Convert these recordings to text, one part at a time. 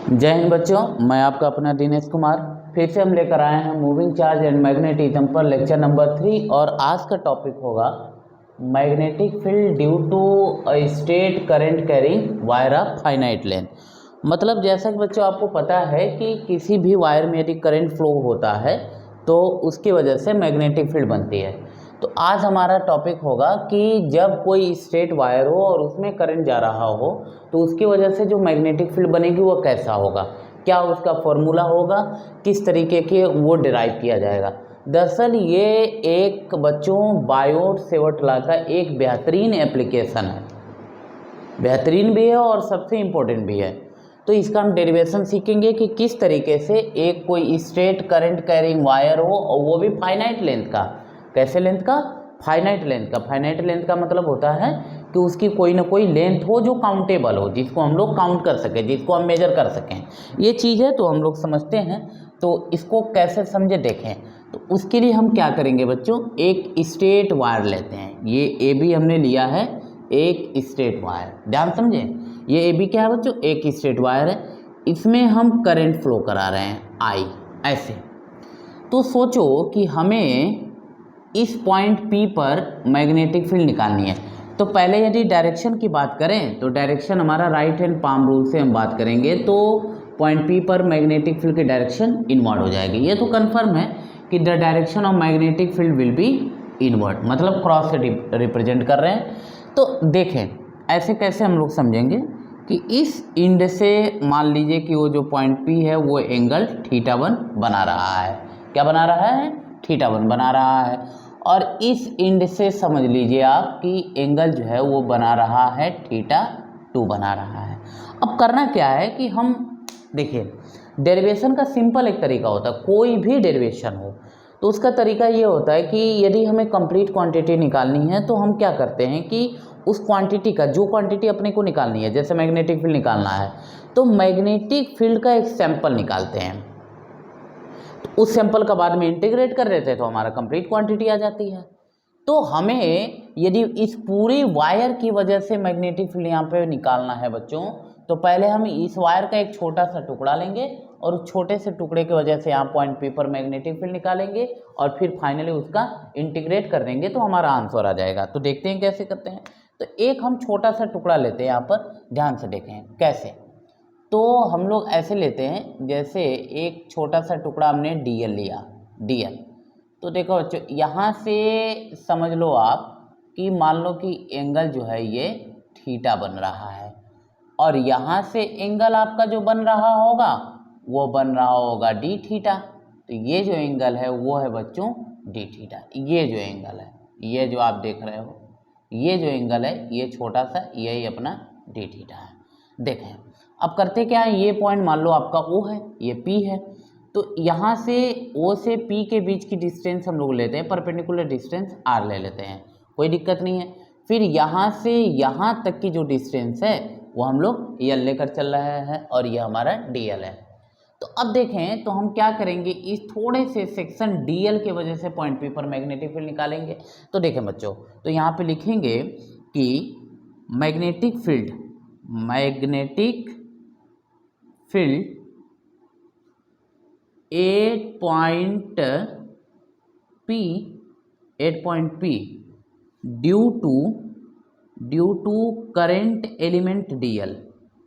जय हिंद बच्चों, मैं आपका अपना दिनेश कुमार। फिर से हम लेकर आए हैं मूविंग चार्ज एंड मैग्नेटिज्म पर लेक्चर नंबर 3 और आज का टॉपिक होगा magnetic field due to a straight current carrying wire of finite length. मतलब जैसा कि बच्चों आपको पता है कि किसी भी वायर में यदि करंट फ्लो होता है तो उसकी वजह से मैग्नेटिक फील्ड बनती है। तो आज हमारा टॉपिक होगा कि जब कोई स्ट्रेट वायर हो और उसमें करंट जा रहा हो तो उसकी वजह से जो मैग्नेटिक फील्ड बनेगी वो कैसा होगा, क्या उसका फॉर्मूला होगा, किस तरीके के वो डिराइव किया जाएगा। दरअसल ये एक बच्चों बायोट सेवर्ट लॉ का एक बेहतरीन एप्लीकेशन है, बेहतरीन भी है और सबसे इम्पोर्टेंट भी है। तो इसका हम डेरिवेशन सीखेंगे कि किस तरीके से एक कोई स्ट्रेट करंट कैरिंग वायर हो और वो भी फाइनाइट लेंथ का। कैसे लेंथ का? फाइनाइट लेंथ का। फाइनाइट लेंथ का मतलब होता है कि उसकी कोई ना कोई लेंथ हो जो काउंटेबल हो, जिसको हम लोग काउंट कर सकें, जिसको हम मेजर कर सकें। ये चीज़ है तो हम लोग समझते हैं। तो इसको कैसे समझे देखें। तो उसके लिए हम क्या करेंगे बच्चों, एक स्ट्रेट वायर लेते हैं। ये ए बी हमने लिया है, एक स्ट्रेट वायर। ध्यान समझें, ये ए बी क्या है बच्चों, एक स्ट्रेट वायर है। इसमें हम करंट फ्लो करा रहे हैं आई, ऐसे। तो सोचो कि हमें इस पॉइंट P पर मैग्नेटिक फील्ड निकालनी है। तो पहले यदि डायरेक्शन की बात करें तो डायरेक्शन हमारा राइट हैंड पाम रूल से हम बात करेंगे तो पॉइंट P पर मैग्नेटिक फील्ड की डायरेक्शन इनवर्ड हो जाएगी। ये तो कंफर्म है कि the direction of magnetic field will be inward, मतलब क्रॉस से रिप्रेजेंट कर रहे हैं। तो देखें ऐसे कैसे हम लोग समझेंगे कि इस इंड से मान लीजिए कि वो जो पॉइंट P है वो एंगल θ1 बना रहा है। क्या बना रहा है? θ1 बना रहा है। और इस इंड से समझ लीजिए आप कि एंगल जो है वो बना रहा है θ2 बना रहा है। अब करना क्या है कि हम देखिए, डेरिवेशन का सिंपल एक तरीका होता है, कोई भी डेरिवेशन हो तो उसका तरीका ये होता है कि यदि हमें कंप्लीट क्वांटिटी निकालनी है तो हम क्या करते हैं कि उस क्वांटिटी का, जो क्वांटिटी अपने को निकालनी है, जैसे मैग्नेटिक फील्ड निकालना है तो मैग्नेटिक फील्ड का एक सैंपल निकालते हैं। तो उस सैंपल का बाद में इंटीग्रेट कर देते हैं तो हमारा कंप्लीट क्वांटिटी आ जाती है। तो हमें यदि इस पूरी वायर की वजह से मैग्नेटिक फील्ड यहाँ पे निकालना है बच्चों, तो पहले हम इस वायर का एक छोटा सा टुकड़ा लेंगे और उस छोटे से टुकड़े की वजह से यहाँ पॉइंट P पर मैग्नेटिक फील्ड निकालेंगे और फिर फाइनली उसका इंटीग्रेट कर देंगे तो हमारा आंसर आ जाएगा। तो देखते हैं कैसे करते हैं। तो एक हम छोटा सा टुकड़ा लेते हैं, यहाँ पर ध्यान से देखें कैसे। तो हम लोग ऐसे लेते हैं, जैसे एक छोटा सा टुकड़ा हमने DL लिया, DL। तो देखो बच्चों, यहाँ से समझ लो आप कि मान लो कि एंगल जो है ये θ बन रहा है और यहाँ से एंगल आपका जो बन रहा होगा वो बन रहा होगा dθ। तो ये जो एंगल है वो है बच्चों dθ। ये जो एंगल है, ये जो आप देख रहे हो, ये जो एंगल है ये छोटा सा, यही अपना dθ है। देखें अब करते क्या है, ये पॉइंट मान लो आपका O है, ये P है। तो यहाँ से O से P के बीच की डिस्टेंस हम लोग लेते हैं, परपेंडिकुलर डिस्टेंस R ले लेते हैं, कोई दिक्कत नहीं है। फिर यहाँ से यहाँ तक की जो डिस्टेंस है वो हम लोग L लेकर चल रहे हैं और ये हमारा DL है। तो अब देखें तो हम क्या करेंगे, इस थोड़े से सेक्शन DL के वजह से पॉइंट P पर मैग्नेटिक फील्ड निकालेंगे। तो देखें बच्चों, तो यहाँ पे लिखेंगे कि magnetic field, magnetic field at point P due to current element DL,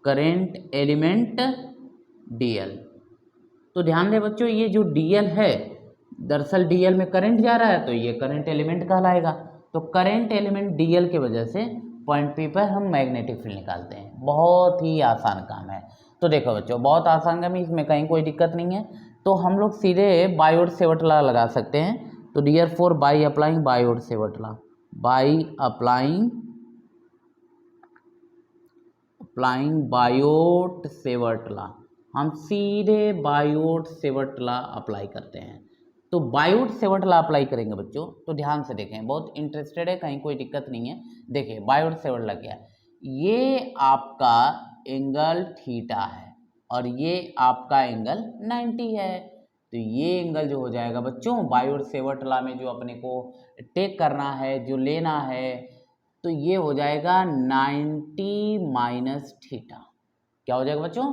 current element DL। तो ध्यान दें बच्चों, ये जो DL है, दरअसल DL में करंट जा रहा है तो ये करंट एलिमेंट कहलाएगा। तो करंट एलिमेंट DL की वजह से पॉइंट P पर हम मैग्नेटिक फील्ड निकालते हैं। बहुत ही आसान काम है। तो देखो बच्चों, बहुत आसान काम है, इसमें कहीं कोई दिक्कत नहीं है। तो हम लोग सीधे बायोट सेवर्ट लॉ लगा सकते हैं। तो therefore, by applying Biot Savart law, by applying Biot Savart law, हम सीधे बायोट सेवर्ट लॉ अप्लाई करते हैं। तो बायोट सेवर्ट लॉ अप्लाई करेंगे बच्चों, तो ध्यान से देखें, बहुत इंटरेस्टेड है, कहीं कोई दिक्कत नहीं है। देखिए बायोट सेवर्ट लॉ क्या है, ये आपका एंगल θ है और ये आपका एंगल 90 है। तो ये एंगल जो हो जाएगा बच्चों, बायोट सेवर्ट लॉ में जो अपने को टेक करना है, जो लेना है, तो ये हो जाएगा 90 - θ। क्या हो जाएगा बच्चों?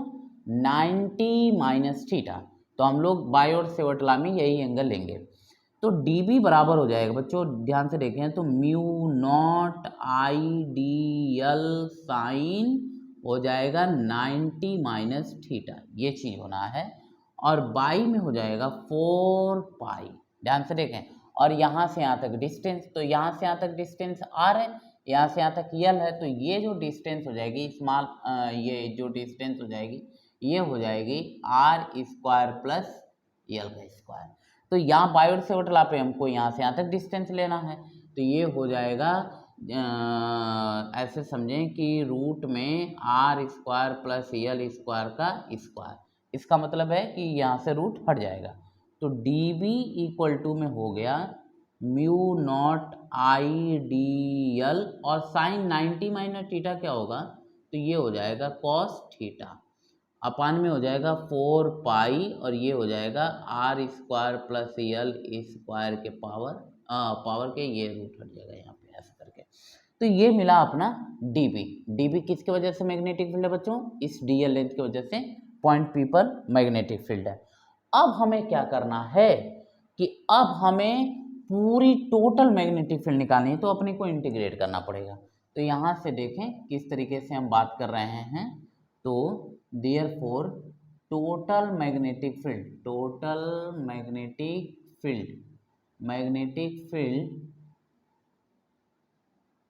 90 माइनस थीटा, तो हम लोग बाई और सेवटला में यही एंगल लेंगे। तो डी बी बराबर हो जाएगा बच्चों, ध्यान से देखें तो mu naught I D L sine हो जाएगा 90 माइनस थीटा, ये चीज़ होना है। और बाई में हो जाएगा 4 पाई, ध्यान से देखें। और यहाँ से यहाँ तक डिस्टेंस, तो यहाँ से यहाँ तक डिस्टेंस आर है, यहाँ से यहाँ तक यल है, तो ये जो डिस्टेंस हो जाएगी स्मॉल, ये जो डिस्टेंस हो जाएगी ये हो जाएगी आर स्क्वायर प्लस यल का स्क्वायर। तो यहाँ बाई से वटला पे हमको यहाँ से यहाँ तक डिस्टेंस लेना है, तो ये हो जाएगा ऐसे समझें कि रूट में R square plus L square का स्क्वायर, इसका मतलब है कि यहाँ से रूट हट जाएगा। तो डी बी इक्वल टू में हो गया mu naught I D L, और साइन 90 माइनस थीटा क्या होगा, तो ये हो जाएगा कॉस थीटा, अपान में हो जाएगा 4 पाई, और ये हो जाएगा R square plus L square के पावर के, ये रूट हट जाएगा यहाँ पे ऐसा करके। तो ये मिला अपना डीबी। डीबी किसकी वजह से मैग्नेटिक फील्ड है बच्चों, इस डीएल लेंथ की वजह से पॉइंट पी पर मैग्नेटिक फील्ड है। अब हमें क्या करना है कि अब हमें पूरी टोटल मैग्नेटिक फील्ड निकालनी है, तो अपने को इंटीग्रेट करना पड़ेगा। तो यहाँ से देखें किस तरीके से हम बात कर रहे हैं, तो therefore total magnetic field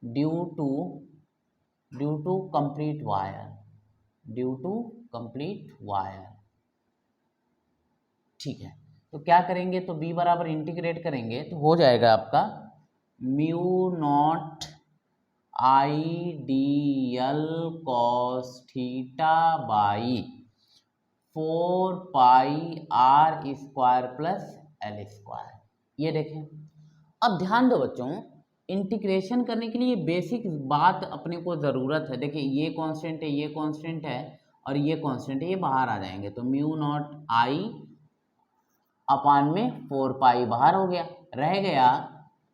due to complete wire, ठीक है। तो क्या करेंगे, तो b बराबर इंटीग्रेट करेंगे तो हो जाएगा आपका mu naught I D L cos theta by 4 pi R square plus L square. ये देखें, अब ध्यान दो बच्चों, इंटीग्रेशन करने के लिए बेसिक बात अपने को ज़रूरत है। देखिए ये कांस्टेंट है, ये कांस्टेंट है, और ये कांस्टेंट है, ये बाहर आ जाएंगे। तो म्यू नॉट आई अपान में 4 पाई बाहर हो गया, रह गया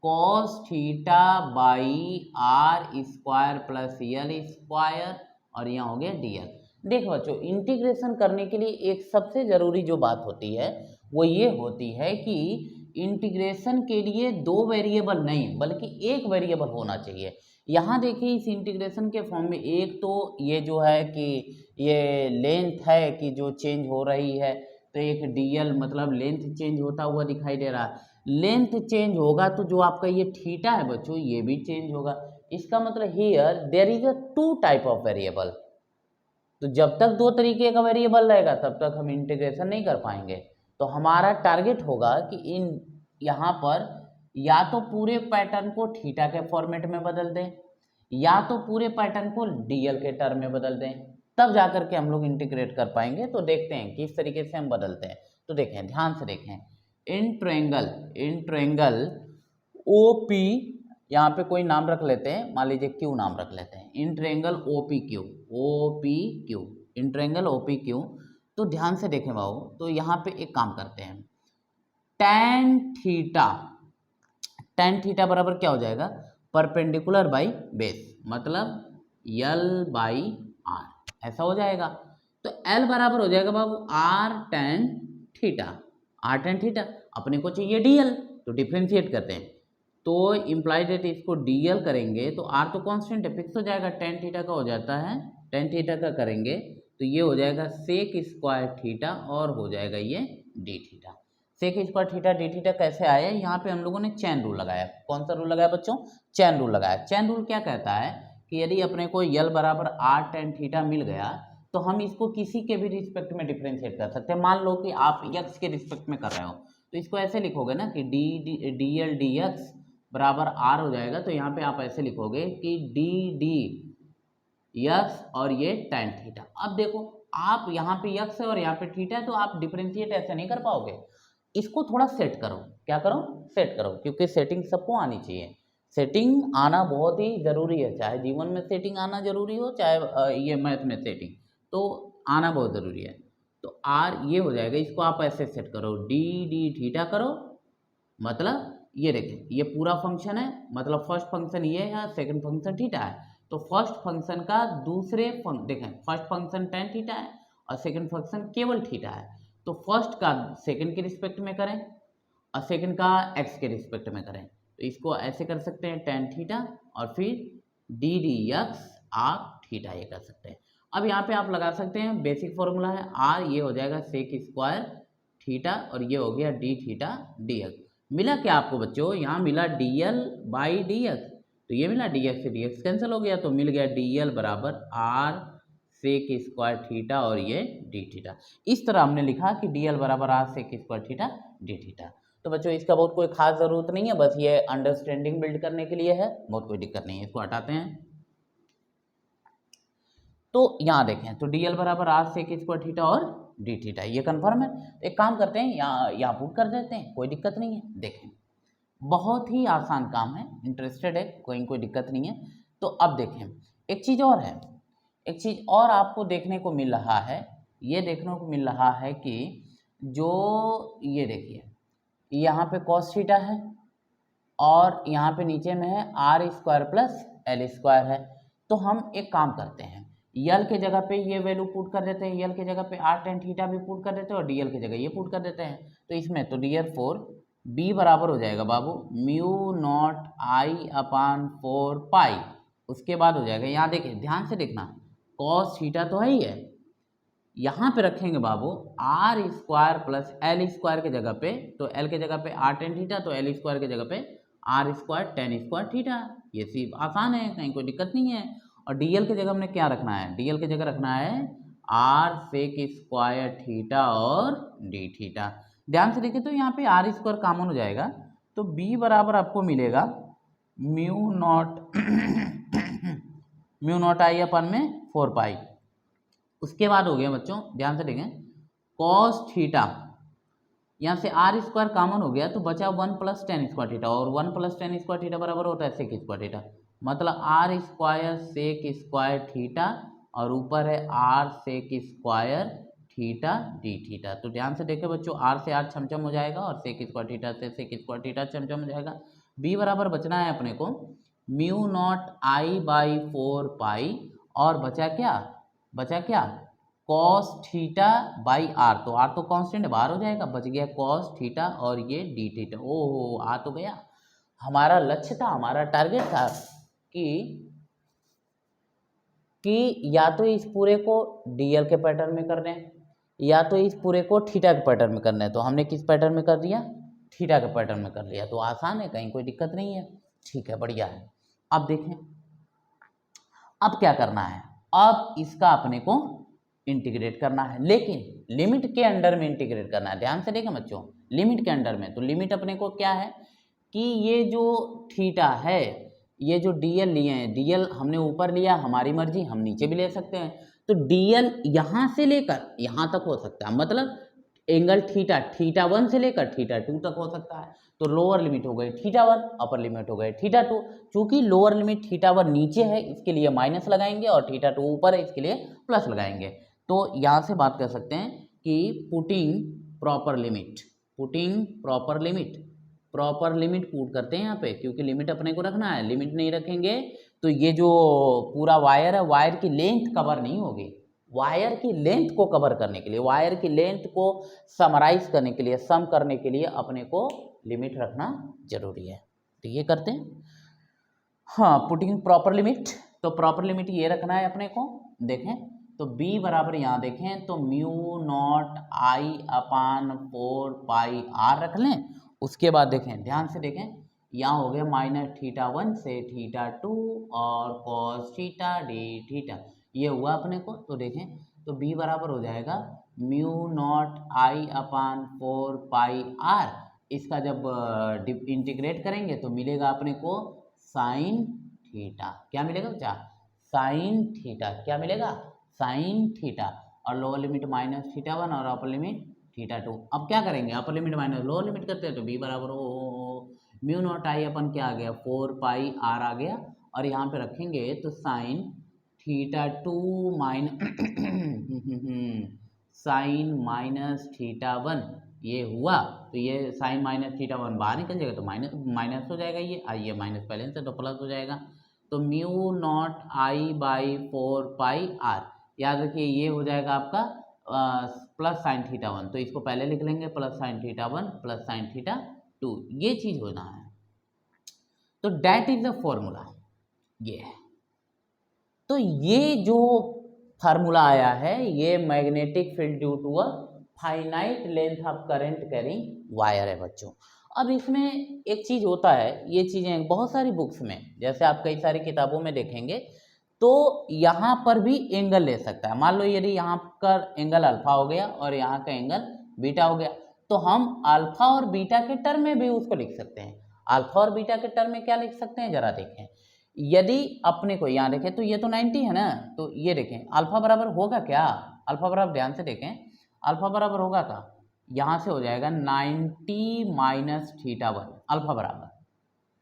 cos theta by R square plus L square, और यहाँ हो गया डी एल। देखो बच्चों, इंटीग्रेशन करने के लिए एक सबसे ज़रूरी जो बात होती है वो ये होती है कि इंटीग्रेशन के लिए 2 वेरिएबल नहीं बल्कि एक वेरिएबल होना चाहिए। यहाँ देखिए इस इंटीग्रेशन के फॉर्म में एक तो ये जो है कि ये लेंथ है कि जो चेंज हो रही है, तो एक डीएल मतलब लेंथ चेंज होता हुआ दिखाई दे रहा है। लेंथ चेंज होगा तो जो आपका ये थीटा है बच्चों ये भी चेंज होगा। इसका मतलब here there is a 2 type of variable. तो जब तक 2 तरीके का वेरिएबल रहेगा तब तक हम इंटीग्रेशन नहीं कर पाएंगे। तो हमारा टारगेट होगा कि इन यहाँ पर या तो पूरे पैटर्न को थीटा के फॉर्मेट में बदल दें या तो पूरे पैटर्न को डीएल के टर्म में बदल दें, तब जाकर के हम लोग इंटीग्रेट कर पाएंगे। तो देखते हैं किस तरीके से हम बदलते हैं। तो देखें, ध्यान से देखें, इन ट्रायंगल ओ पी, यहाँ पे कोई नाम रख लेते हैं, मान लीजिए क्यू नाम रख लेते हैं, in triangle O P Q, in triangle O P Q. तो ध्यान से देखें बाबू, तो यहाँ पे एक काम करते हैं, tan थीटा बराबर क्या हो जाएगा, परपेंडिकुलर बाई बेस, मतलब यल बाई आर, ऐसा हो जाएगा। तो L बराबर हो जाएगा बाबू आर टेन थीटा, अपने को चाहिए डीएल, तो डिफ्रेंशिएट करते हैं। तो इम्प्लाइड है इसको डीएल करेंगे तो आर तो कांस्टेंट है, फिक्स हो जाएगा, टेन थीटा का हो जाता है, टेन थीटा का करेंगे तो ये हो जाएगा सेक स्क्वायर थीटा, और हो जाएगा ये D theta. Sec square theta D theta कैसे आया, यहाँ पे हम लोगों ने चैन रूल लगाया। कौन सा रूल लगाया बच्चों, चैन रूल लगाया। चैन रूल क्या कहता है कि यदि अपने को यल बराबर आर टेन थीटा मिल गया तो हम इसको किसी के भी रिस्पेक्ट में डिफ्रेंशिएट कर सकते हैं। मान लो कि आप यक्स के रिस्पेक्ट में कर रहे हो तो इसको ऐसे लिखोगे ना कि डी एल डी एक्स बराबर आर हो जाएगा। तो यहाँ पे आप ऐसे लिखोगे कि डी यक्स और ये टेन थीटा। अब देखो आप यहाँ पे यक्स है और यहाँ पे थीटा है, तो आप डिफ्रेंशिएट ऐसे नहीं कर पाओगे, इसको थोड़ा सेट करो। क्या करो, सेट करो, क्योंकि सेटिंग सबको आनी चाहिए। सेटिंग आना बहुत ही ज़रूरी है, चाहे जीवन में सेटिंग आना जरूरी हो, चाहे ये मैथ में सेटिंग तो आना बहुत ज़रूरी है। तो आर ये हो जाएगा, इसको आप ऐसे सेट करो, डी थीटा करो, मतलब ये देखें ये पूरा फंक्शन है, मतलब फर्स्ट फंक्शन ये है, सेकंड फंक्शन थीटा है। तो फर्स्ट फंक्शन का दूसरे देखें, फर्स्ट फंक्शन टेन थीटा है और सेकंड फंक्शन केवल थीटा है, तो फर्स्ट का सेकंड के रिस्पेक्ट में करें और सेकंड का एक्स के रिस्पेक्ट में करें, तो इसको ऐसे कर सकते हैं tan थीटा और फिर डी डी एक्स आप थीटा ये कर सकते हैं। अब यहाँ पे आप लगा सकते हैं, बेसिक फॉर्मूला है आर, ये हो जाएगा सेक स्क्वायर थीटा और ये हो गया डी थीटा डी एक्स। मिला क्या आपको बच्चों, यहाँ मिला D L by D X, तो ये मिला डी एक्स से डी एक्स कैंसिल हो गया, तो मिल गया डी एल बराबर आर सेक स्क्वायर थीटा और ये डी थीटा। इस तरह हमने लिखा कि डी एल बराबर R sec square theta D theta. तो बच्चों इसका बहुत कोई खास ज़रूरत नहीं है, बस ये अंडरस्टैंडिंग बिल्ड करने के लिए है, बहुत कोई दिक्कत नहीं है। इसको हटाते हैं, तो यहाँ देखें तो डी एल बराबर आर सेक स्क्वायर थीटा और डी थीटा, ये कन्फर्म है। तो एक काम करते हैं, यहाँ पुट कर देते हैं, कोई दिक्कत नहीं है। देखें बहुत ही आसान काम है, इंटरेस्टेड है कोई दिक्कत नहीं है। तो अब देखें एक चीज़ और है, एक चीज़ और आपको देखने को मिल रहा है, ये देखने को मिल रहा है कि जो ये देखिए यहाँ पे कॉस थीटा है और यहाँ पे नीचे में है R square plus L square है। तो हम एक काम करते हैं, यल के जगह पे ये वैल्यू पुट कर देते हैं, यल के जगह पे आर टेन थीटा भी पुट कर देते हैं और डी एल की जगह ये पुट कर देते हैं। तो इसमें तो डियर फोर बी बराबर हो जाएगा बाबू म्यू नॉट आई अपान 4 पाई, उसके बाद हो जाएगा, यहाँ देखिए ध्यान से देखना, कॉस थीटा तो है ही है, यहाँ पे रखेंगे बाबू R square plus L square के जगह पे, तो एल के जगह पे आर टेन थीटा, तो एल स्क्वायर के जगह पे R square tan square theta. ये सिर्फ आसान है, कहीं कोई दिक्कत नहीं है। और डीएल की जगह हमने क्या रखना है, डीएल की जगह रखना है आर सेक स्क्वायर थीटा और डी थीटा। ध्यान से देखिए तो यहाँ पे आर स्क्वायर कॉमन हो जाएगा, तो बी बराबर आपको मिलेगा म्यू नॉट म्यू नॉट आई अपन में 4 पाई। उसके बाद हो गया बच्चों ध्यान से देखें कॉस थीटा, यहाँ से आर स्क्वायर कॉमन हो गया तो बचा 1 प्लस टेन स्क्वायर थीटा, और 1 प्लस टेन स्क्वायर थीटा बराबर होता है सेक स्क्वायर थीटा, मतलब R square sec square theta और ऊपर है R sec square theta D theta. तो ध्यान से देखें बच्चों, आर से आर छमछम हो जाएगा और सेक स्क्वायर थीटा से सेक स्क्वायर थीटा छमछम हो जाएगा। बी बराबर बचना है अपने को म्यू नॉट आई बाई 4 पाई, और बचा क्या, बचा क्या कॉस थीटा बाई आर, तो आर तो कांस्टेंट बाहर हो जाएगा, बच गया कॉस थीटा और ये डी थीटा। ओहो आ तो गया, हमारा लक्ष्य था, हमारा टारगेट था कि या तो इस पूरे को डीएल के पैटर्न में करना है या तो इस पूरे को थीटा के पैटर्न में करना है। तो हमने किस पैटर्न में कर दिया, थीटा के पैटर्न में कर लिया, तो आसान है, कहीं कोई दिक्कत नहीं है, ठीक है बढ़िया है। अब देखें अब क्या करना है, अब इसका अपने को इंटीग्रेट करना है, लेकिन लिमिट के अंडर में इंटीग्रेट करना है। ध्यान से देखें बच्चों, लिमिट के अंडर में, तो लिमिट अपने को क्या है कि ये जो थीटा है, ये जो डीएल लिए हैं, डीएल हमने ऊपर लिया, हमारी मर्जी, हम नीचे भी ले सकते हैं। तो डीएल यहाँ से लेकर यहाँ तक हो सकता है, मतलब एंगल थीटा थीटा 1 से लेकर थीटा 2 तक हो सकता है। तो लोअर लिमिट हो गई थीटा 1, अपर लिमिट हो गई थीटा 2। चूंकि लोअर लिमिट थीटा 1 नीचे है इसके लिए माइनस लगाएंगे और थीटा 2 ऊपर है इसके लिए प्लस लगाएंगे। तो यहाँ से बात कर सकते हैं कि putting proper limit, putting proper limit, proper limit put करते हैं यहाँ पे, क्योंकि लिमिट अपने को रखना है, लिमिट नहीं रखेंगे तो ये जो पूरा वायर है, वायर की लेंथ कवर नहीं होगी। वायर की लेंथ को कवर करने के लिए, वायर की लेंथ को समराइज करने के लिए, सम करने के लिए अपने को लिमिट रखना जरूरी है। तो ये करते हैं, हाँ पुटिंग प्रॉपर लिमिट, तो प्रॉपर लिमिट ये रखना है अपने को। देखें तो b बराबर यहाँ देखें तो mu naught I upon 4 pi R रख लें। उसके बाद देखें ध्यान से देखें, यहाँ हो गया माइनस थीटा 1 से थीटा 2 और कॉस थीटा डी थीटा, ये हुआ अपने को। तो देखें तो b बराबर हो जाएगा mu naught I upon 4 pi R, इसका जब इंटीग्रेट करेंगे तो मिलेगा अपने को साइन थीटा, क्या मिलेगा बच्चा, साइन थीटा, क्या मिलेगा साइन थीटा, और लोअर लिमिट माइनस थीटा 1 और अपर लिमिट थीटा 2। अब क्या करेंगे, upper limit minus lower limit करते हैं, तो b बराबर हो म्यू नॉट आई अपन क्या आ गया 4 पाई आर आ गया, और यहाँ पे रखेंगे तो sine theta 2 sine minus theta 1 ये हुआ। तो ये साइन माइनस थीटा 1 बाहर निकल जाएगा तो माइनस माइनस हो जाएगा, ये माइनस पहले से तो प्लस हो जाएगा। तो mu naught I by 4 pi R, याद रखिए ये हो जाएगा आपका प्लस साइन थीटा 1, तो इसको पहले लिख लेंगे plus sine theta 1 plus sign theta 2, ये चीज़ होना है। तो डैट इज द फॉर्मूला, ये है। तो ये जो फार्मूला आया है ये magnetic field due to a finite length of current carrying wire है बच्चों। अब इसमें एक चीज़ होता है, ये चीज़ें बहुत सारी बुक्स में, जैसे आप कई सारी किताबों में देखेंगे तो यहाँ पर भी एंगल ले सकता है। मान लो यदि यहाँ का एंगल अल्फा हो गया और यहाँ का एंगल बीटा हो गया, तो हम अल्फा और बीटा के टर्म में भी उसको लिख सकते हैं। अल्फा और बीटा के टर्म में क्या लिख सकते हैं, जरा देखें। यदि अपने को यहाँ देखें तो ये तो 90 है ना, तो ये देखें अल्फा बराबर होगा क्या, अल्फा बराबर, ध्यान से देखें, अल्फा बराबर होगा क्या, यहाँ से हो जाएगा 90 माइनस थीटा 1, अल्फा बराबर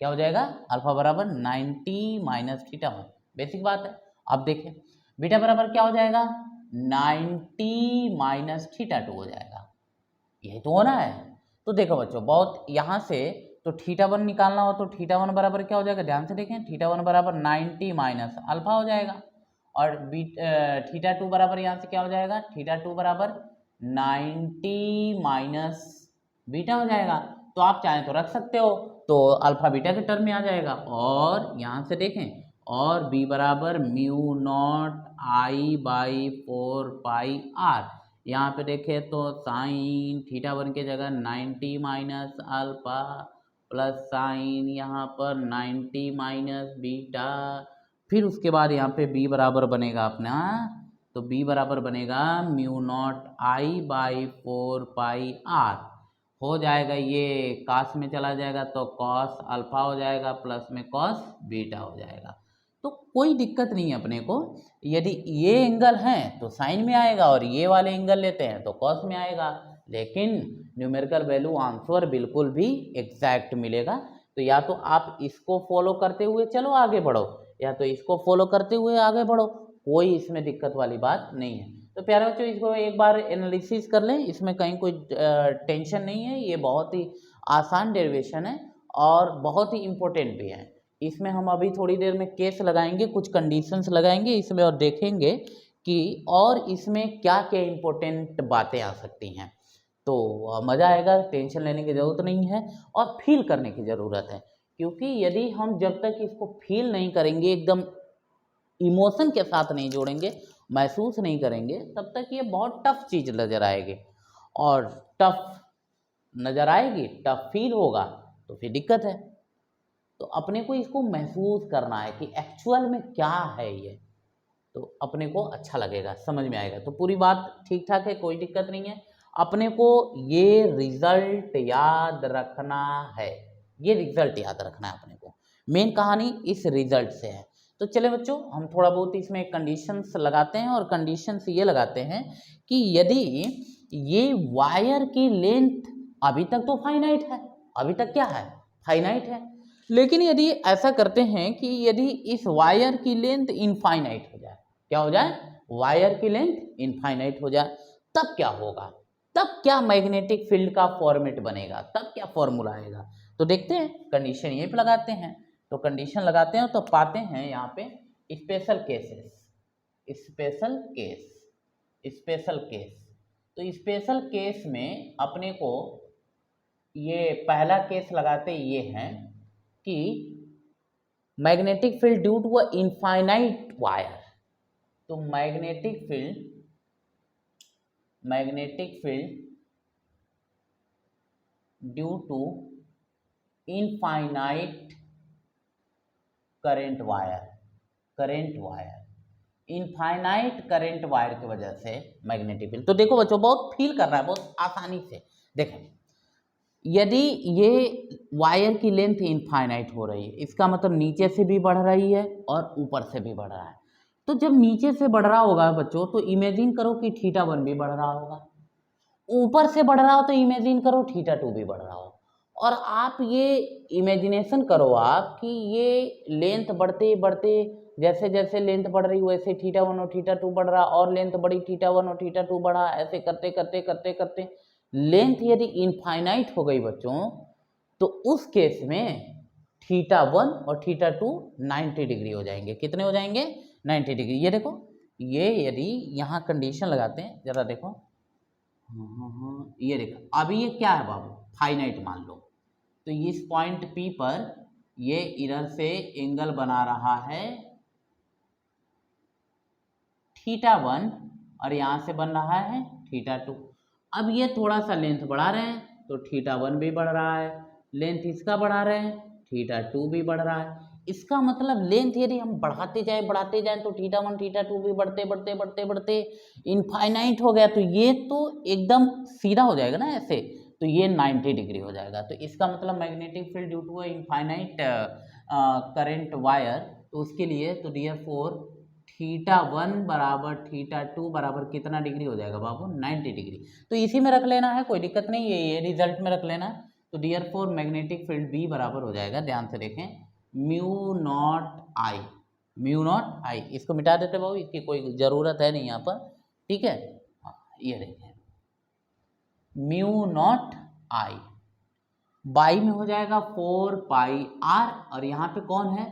क्या हो जाएगा, अल्फा बराबर 90 माइनस थीटा 1, बेसिक बात है। अब देखें बीटा बराबर क्या हो जाएगा, 90 माइनस थीटा 2 हो जाएगा, यही तो होना है। तो देखो बच्चों, बहुत यहाँ से तो थीटा 1 निकालना हो तो थीटा 1 बराबर क्या हो जाएगा, ध्यान से देखें, थीटा 1 बराबर 90 माइनस अल्फा हो जाएगा, और थीटा 2 बराबर यहाँ से क्या हो जाएगा, थीटा 2 बराबर 90 माइनस बीटा हो जाएगा। तो आप चाहें तो रख सकते हो, तो अल्फा बीटा के टर्म में आ जाएगा। और यहाँ से देखें, और बी बराबर mu naught I by 4 pi R, यहाँ पे देखें तो साइन थीटा 1 की जगह 90 माइनस अल्फा प्लस साइन यहाँ पर 90 माइनस बीटा, फिर उसके बाद यहाँ पे b बराबर बनेगा अपना, तो b बराबर बनेगा mu naught I by 4 pi R, हो जाएगा ये कॉस में चला जाएगा तो कॉस अल्फा हो जाएगा प्लस में कॉस बीटा हो जाएगा। तो कोई दिक्कत नहीं है अपने को, यदि ये एंगल है तो साइन में आएगा और ये वाले एंगल लेते हैं तो कॉस में आएगा, लेकिन न्यूमेरिकल वैल्यू आंसर बिल्कुल भी एग्जैक्ट मिलेगा। तो या तो आप इसको फॉलो करते हुए चलो आगे बढ़ो, या तो इसको फॉलो करते हुए आगे बढ़ो, कोई इसमें दिक्कत वाली बात नहीं है। तो प्यारे बच्चों, इसको एक बार एनालिसिस कर लें, इसमें कहीं कोई टेंशन नहीं है, ये बहुत ही आसान डेरिवेशन है और बहुत ही इम्पोर्टेंट भी है। इसमें हम अभी थोड़ी देर में केस लगाएंगे, कुछ कंडीशंस लगाएंगे इसमें और देखेंगे कि और इसमें क्या क्या इम्पोर्टेंट बातें आ सकती हैं। तो मज़ा आएगा, टेंशन लेने की ज़रूरत नहीं है और फील करने की ज़रूरत है, क्योंकि यदि हम जब तक इसको फील नहीं करेंगे, एकदम इमोशन के साथ नहीं जोड़ेंगे, महसूस नहीं करेंगे, तब तक ये बहुत टफ चीज़ नज़र आएगी, और टफ नज़र आएगी, टफ फील होगा तो फिर दिक्कत है। तो अपने को इसको महसूस करना है कि एक्चुअल में क्या है ये, तो अपने को अच्छा लगेगा, समझ में आएगा। तो पूरी बात ठीक ठाक है, कोई दिक्कत नहीं है। अपने को ये रिजल्ट याद रखना है, ये रिजल्ट याद रखना है अपने को, मेन कहानी इस रिजल्ट से है। तो चले बच्चों, हम थोड़ा बहुत इसमें कंडीशंस लगाते हैं, और कंडीशंस ये लगाते हैं कि यदि ये वायर की लेंथ अभी तक तो फाइनाइट है, अभी तक क्या है, फाइनाइट है, लेकिन यदि ऐसा करते हैं कि यदि इस वायर की लेंथ इनफाइनाइट हो जाए, क्या हो जाए, वायर की लेंथ इनफाइनाइट हो जाए, तब क्या होगा, तब क्या मैग्नेटिक फील्ड का फॉर्मेट बनेगा, तब क्या फॉर्मूला आएगा। तो देखते हैं, कंडीशन यहीं पे लगाते हैं। तो कंडीशन लगाते हैं तो पाते हैं यहाँ पे special cases, special case, special case. तो स्पेशल केस में अपने को ये पहला केस लगाते ये हैं कि magnetic field due to a infinite wire. तो magnetic field due to infinite current wire, infinite current wire की वजह से मैग्नेटिक फील्ड। तो देखो बच्चों, बहुत फील कर रहा है, बहुत आसानी से देखें, यदि ये वायर की लेंथ इनफाइनाइट हो रही है, इसका मतलब नीचे से भी बढ़ रही है और ऊपर से भी बढ़ रहा है। तो जब नीचे से बढ़ रहा होगा बच्चों, तो इमेजिन करो कि थीटा 1 भी बढ़ रहा होगा, ऊपर से बढ़ रहा हो तो इमेजिन करो थीटा 2 भी बढ़ रहा हो, और आप ये इमेजिनेशन करो आप कि ये लेंथ बढ़ते बढ़ते, जैसे जैसे लेंथ बढ़ रही वैसे थीटा 1 और थीटा 2 बढ़ रहा, और लेंथ बढ़ी, थीटा 1 और थीटा 2 बढ़ा, ऐसे करते करते करते करते लेंथ यदि इनफाइनाइट हो गई बच्चों, तो उस केस में थीटा 1 और थीटा 2 90 डिग्री हो जाएंगे। कितने हो जाएंगे? 90 डिग्री। ये देखो, ये यदि यहाँ कंडीशन लगाते हैं, जरा देखो, ये देखो, अभी ये क्या है बाबू, फाइनाइट मान लो, तो इस पॉइंट P पर ये इधर से एंगल बना रहा है θ1 और यहाँ से बन रहा है θ2। अब ये थोड़ा सा लेंथ बढ़ा रहे हैं तो θ1 भी बढ़ रहा है, लेंथ इसका बढ़ा रहे हैं θ2 भी बढ़ रहा है। इसका मतलब लेंथ यदि हम बढ़ाते जाए तो θ1 θ2 भी बढ़ते बढ़ते बढ़ते बढ़ते इनफाइनाइट हो गया, तो ये तो एकदम सीधा हो जाएगा ना ऐसे, तो ये 90 डिग्री हो जाएगा। तो इसका मतलब magnetic field due to infinite current wire, तो उसके लिए तो डियरफॉर θ1 बराबर θ2 बराबर कितना डिग्री हो जाएगा बाबू, 90 डिग्री। तो इसी में रख लेना है, कोई दिक्कत नहीं है, ये रिजल्ट में रख लेना है। तो डियरफॉर मैग्नेटिक फील्ड B बराबर हो जाएगा, ध्यान से देखें, म्यू नॉट आई, इसको मिटा देते बाबू, इसकी कोई ज़रूरत है नहीं यहाँ पर, ठीक है। हाँ, ये देखें, म्यू नॉट आई बाई में हो जाएगा 4 पाई r, और यहाँ पे कौन है,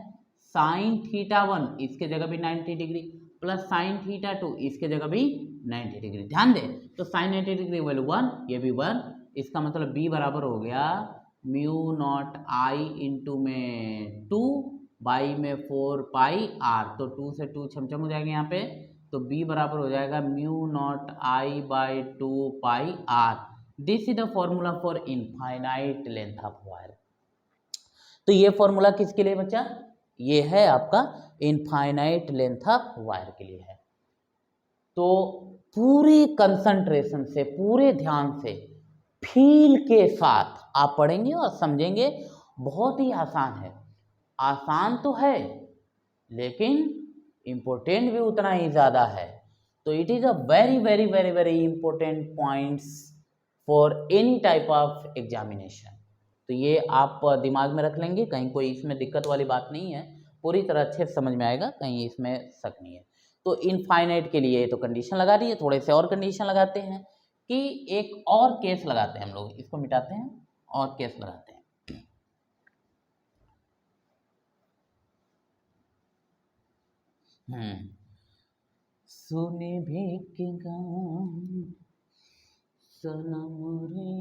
साइन θ1, इसके जगह भी 90 डिग्री, प्लस साइन θ2, इसके जगह भी 90 डिग्री। ध्यान दे, तो साइन 90 डिग्री वैल्यू 1, ये भी 1, इसका मतलब B बराबर हो गया म्यू नॉट आई इंटू में 2 बाई में 4 पाई r, तो 2 से 2 छमछम हो जाएगा यहाँ पे, तो B बराबर हो जाएगा mu naught I by 2 pi r। This is the formula for infinite length of wire. तो ये फॉर्मूला किसके लिए बच्चा, ये है आपका इनफाइनाइट लेंथ ऑफ वायर के लिए है। तो पूरे कंसंट्रेशन से, पूरे ध्यान से, फील के साथ आप पढ़ेंगे और समझेंगे, बहुत ही आसान है। आसान तो है लेकिन इम्पोर्टेंट भी उतना ही ज़्यादा है। तो it is a very very very very important points for any type of examination. तो ये आप दिमाग में रख लेंगे, कहीं कोई इसमें दिक्कत वाली बात नहीं है, पूरी तरह अच्छे से समझ में आएगा, कहीं इसमें शक नहीं है। तो इनफाइनाइट के लिए तो कंडीशन लगा दी है, थोड़े से और कंडीशन लगाते हैं कि एक और केस लगाते हैं हम लोग, इसको मिटाते हैं और केस लगाते हैं। सुने भी के गान सनम रे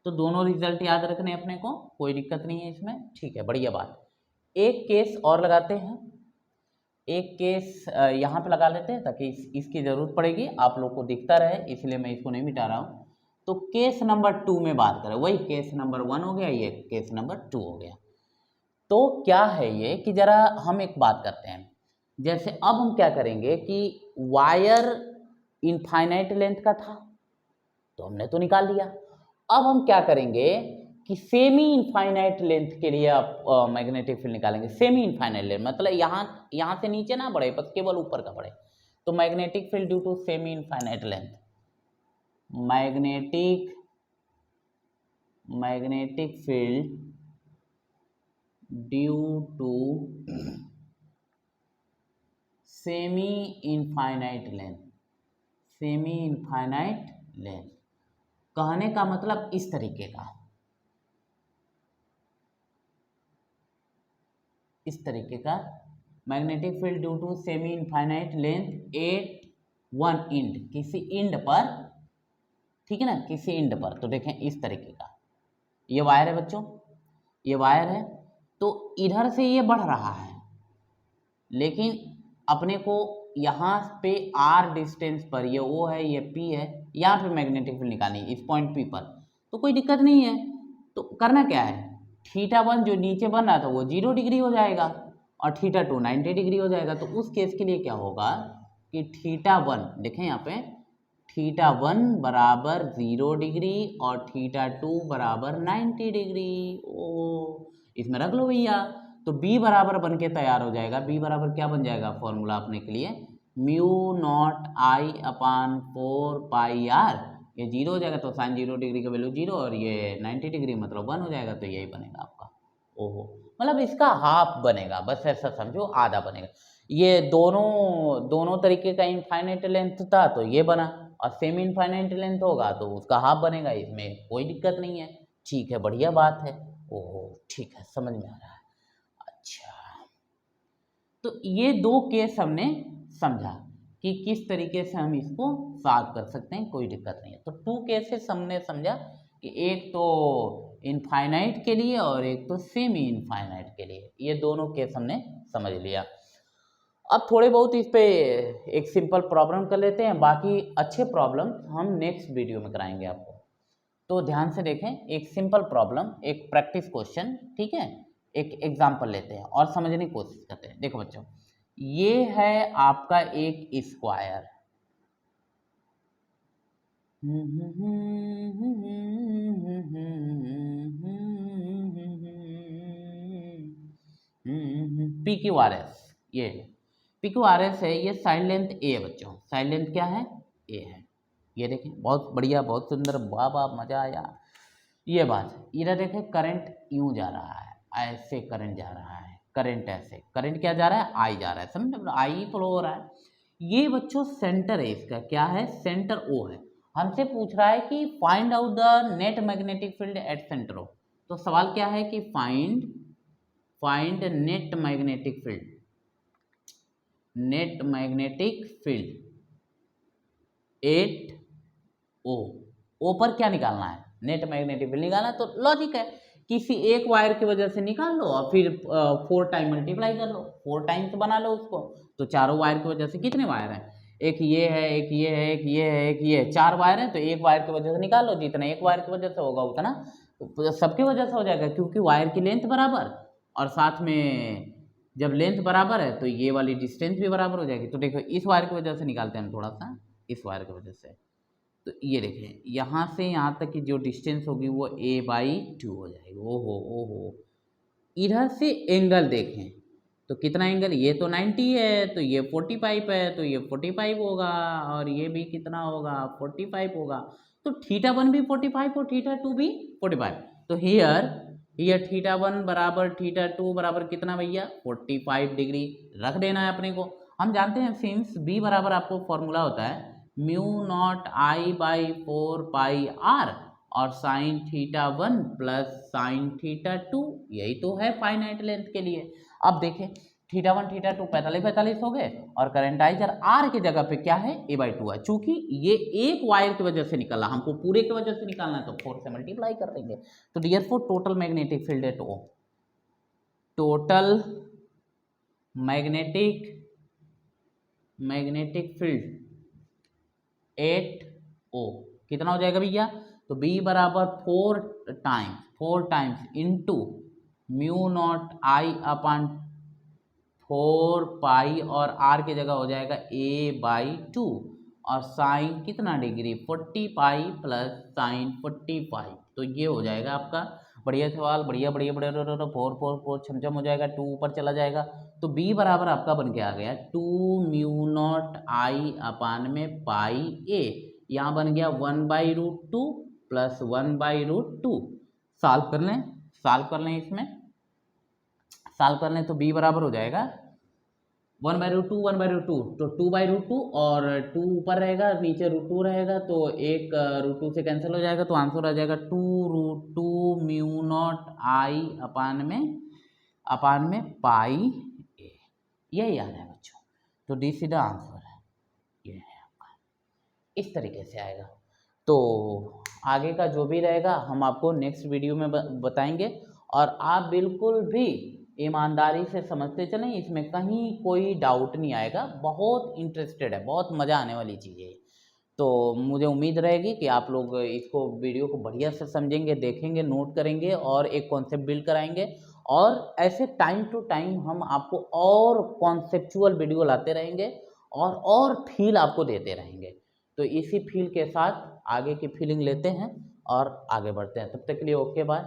तो दोनों रिजल्ट याद रखने अपने को, कोई दिक्कत नहीं है इसमें, ठीक है, बढ़िया बात। एक केस और लगाते हैं, एक केस यहाँ पे लगा लेते हैं ताकि इसकी ज़रूरत पड़ेगी, आप लोग को दिखता रहे, इसलिए मैं इसको नहीं मिटा रहा हूँ। तो केस नंबर 2 में बात करें, वही केस नंबर 1 हो गया, ये केस नंबर 2 हो गया। तो क्या है ये कि ज़रा हम एक बात करते हैं, जैसे अब हम क्या करेंगे कि वायर इनफाइनाइट लेंथ का था तो हमने तो निकाल लिया, अब हम क्या करेंगे कि सेमी इनफाइनाइट लेंथ के लिए आप मैग्नेटिक फील्ड निकालेंगे। सेमी इनफाइनाइट लेंथ मतलब यहाँ से नीचे ना बढ़े, बस केवल ऊपर का बढ़े, तो magnetic field due to semi infinite length, magnetic field due to semi infinite length, कहने का मतलब इस तरीके का, magnetic field due to semi infinite length at one end, किसी इंड पर, ठीक है ना, किसी इंड पर। तो देखें इस तरीके का, ये वायर है बच्चों, ये वायर है, तो इधर से ये बढ़ रहा है, लेकिन अपने को यहाँ पे r डिस्टेंस पर, ये O है, ये P है, यहाँ पे मैग्नेटिक फील्ड निकालनी है इस पॉइंट P पर, तो कोई दिक्कत नहीं है। तो करना क्या है, θ1 जो नीचे बन रहा था वो 0 डिग्री हो जाएगा और θ2 90 डिग्री हो जाएगा। तो उस केस के लिए क्या होगा कि θ1, देखें यहाँ पे, θ1 बराबर 0 डिग्री और θ2 बराबर 90 डिग्री। ओ, इसमें रख लो भैया, तो B बराबर बन के तैयार हो जाएगा। B बराबर क्या बन जाएगा फॉर्मूला अपने के लिए, mu naught I upon 4 pi r, ये 0 हो जाएगा तो साइन 0 डिग्री का वैल्यू 0 और ये 90 डिग्री मतलब 1 हो जाएगा, तो यही बनेगा आपका। ओहो, मतलब इसका हाफ बनेगा, बस ऐसा समझो, आधा बनेगा। ये दोनों तरीके का इनफाइनाइट लेंथ था तो ये बना, और सेमी इनफाइनाइट लेंथ होगा तो उसका हाफ बनेगा, इसमें कोई दिक्कत नहीं है। ठीक है, बढ़िया बात है। ओहो ठीक है, समझ में आ रहा है। अच्छा, तो ये दो केस हमने समझा कि किस तरीके से हम इसको सॉल्व कर सकते हैं, कोई दिक्कत नहीं है। तो 2 केसेस हमने समझा कि एक तो इनफाइनाइट के लिए और एक तो सेमी इनफाइनाइट के लिए, ये दोनों केस हमने समझ लिया। अब थोड़े बहुत इस पे एक सिंपल प्रॉब्लम कर लेते हैं, बाकी अच्छे प्रॉब्लम हम नेक्स्ट वीडियो में कराएंगे आपको। तो ध्यान से देखें, एक सिंपल प्रॉब्लम, एक प्रैक्टिस क्वेश्चन, ठीक है, एक एग्जाम्पल लेते हैं और समझने की कोशिश करते हैं। देखो बच्चों, ये है आपका एक स्क्वायर, PQRS, ये PQRS है, ये साइड लेंथ ए है बच्चों। साइड लेंथ क्या है? ए है। ये देखें, बहुत बढ़िया, बहुत सुंदर, वाह वाह, मजा आया। ये बात है। इधर देखें, करंट यूं जा रहा है, ऐसे करंट जा रहा है, करंट ऐसे, करंट क्या जा रहा है? आई जा रहा है, समझ, आई फ्लो हो रहा है। ये बच्चों सेंटर है इसका, क्या है? सेंटर ओ है। हमसे पूछ रहा है कि find out the net magnetic field at centre O. तो सवाल क्या है कि find net magnetic field, net magnetic field at O. O पर क्या निकालना है? नेट मैग्नेटिक फील्ड निकालना। तो लॉजिक है, किसी एक वायर की वजह से निकाल लो और फिर 4 टाइम मल्टीप्लाई कर लो, 4 टाइम्स बना लो उसको। तो चारों वायर की वजह से कितने वायर हैं? एक ये है, एक ये है, एक ये है, एक ये है, 4 वायर हैं। तो एक वायर की वजह से निकाल लो, जितना एक वायर की वजह से होगा उतना सबके वजह से हो जाएगा, क्योंकि वायर की लेंथ बराबर, और साथ में जब लेंथ बराबर है तो ये वाली डिस्टेंस भी बराबर हो जाएगी। तो देखो, इस वायर की वजह से निकालते हैं हम थोड़ा सा, इस वायर की वजह से। तो ये देखें, यहाँ से यहाँ तक की जो डिस्टेंस होगी वो a/2 हो जाएगी। ओहो ओहो, इधर से एंगल देखें तो कितना एंगल, ये तो 90 है, तो ये 45 है, तो ये 45 होगा, और ये भी कितना होगा? 45 होगा। तो θ1 भी 45 और θ2 भी 45। तो हियर θ1 बराबर θ2 बराबर कितना भैया? 45 डिग्री रख देना है अपने को। हम जानते हैं सिंस b बराबर, आपको फॉर्मूला होता है μ0I/4πr, और साइन θ1 प्लस साइन θ2, यही तो है फाइनाइट लेंथ के लिए। अब देखें, θ1 θ2 45 हो गए, और करंट आइजर r की जगह पे क्या है? a/2 है। चूंकि ये एक वायर की वजह से निकला, हमको पूरे की वजह से निकालना है, तो 4 से मल्टीप्लाई कर देंगे। तो therefore total magnetic field at O, total magnetic field at O कितना हो जाएगा भैया? तो B बराबर 4 टाइम्स इंटू μ0I/4π, और r की जगह हो जाएगा a/2, और साइन कितना डिग्री? 40π plus sign 45। तो ये हो जाएगा आपका बढ़िया सवाल, बढ़िया बढ़िया बढ़िया, 4 छमछम हो जाएगा, 2 ऊपर चला जाएगा। तो B बराबर आपका बन के आ गया 2μ0I/πa, यहाँ बन गया 1/√2 प्लस 1/√2। सॉल्व कर लें, इसमें सॉल्व कर लें तो B बराबर हो जाएगा 1/√2, तो 2/√2, और 2 ऊपर रहेगा, नीचे √2 रहेगा, तो एक √2 से कैंसिल हो जाएगा, तो आंसर आ जाएगा 2√2 μ0I/πa। यही आ रहा है बच्चों। तो डी सीधा आंसर है, ये है आपका, इस तरीके से आएगा। तो आगे का जो भी रहेगा हम आपको नेक्स्ट वीडियो में बताएंगे, और आप बिल्कुल भी ईमानदारी से समझते चलें, इसमें कहीं कोई डाउट नहीं आएगा। बहुत इंटरेस्टेड है, बहुत मज़ा आने वाली चीज़ है। तो मुझे उम्मीद रहेगी कि आप लोग इसको वीडियो को बढ़िया से समझेंगे, देखेंगे, नोट करेंगे, और एक कॉन्सेप्ट बिल्ड कराएंगे। और ऐसे टाइम टू टाइम हम आपको और कॉन्सेप्चुअल वीडियो लाते रहेंगे, और फील आपको देते रहेंगे। तो इसी फील के साथ आगे की फीलिंग लेते हैं और आगे बढ़ते हैं। तब तक के लिए ओके बाय।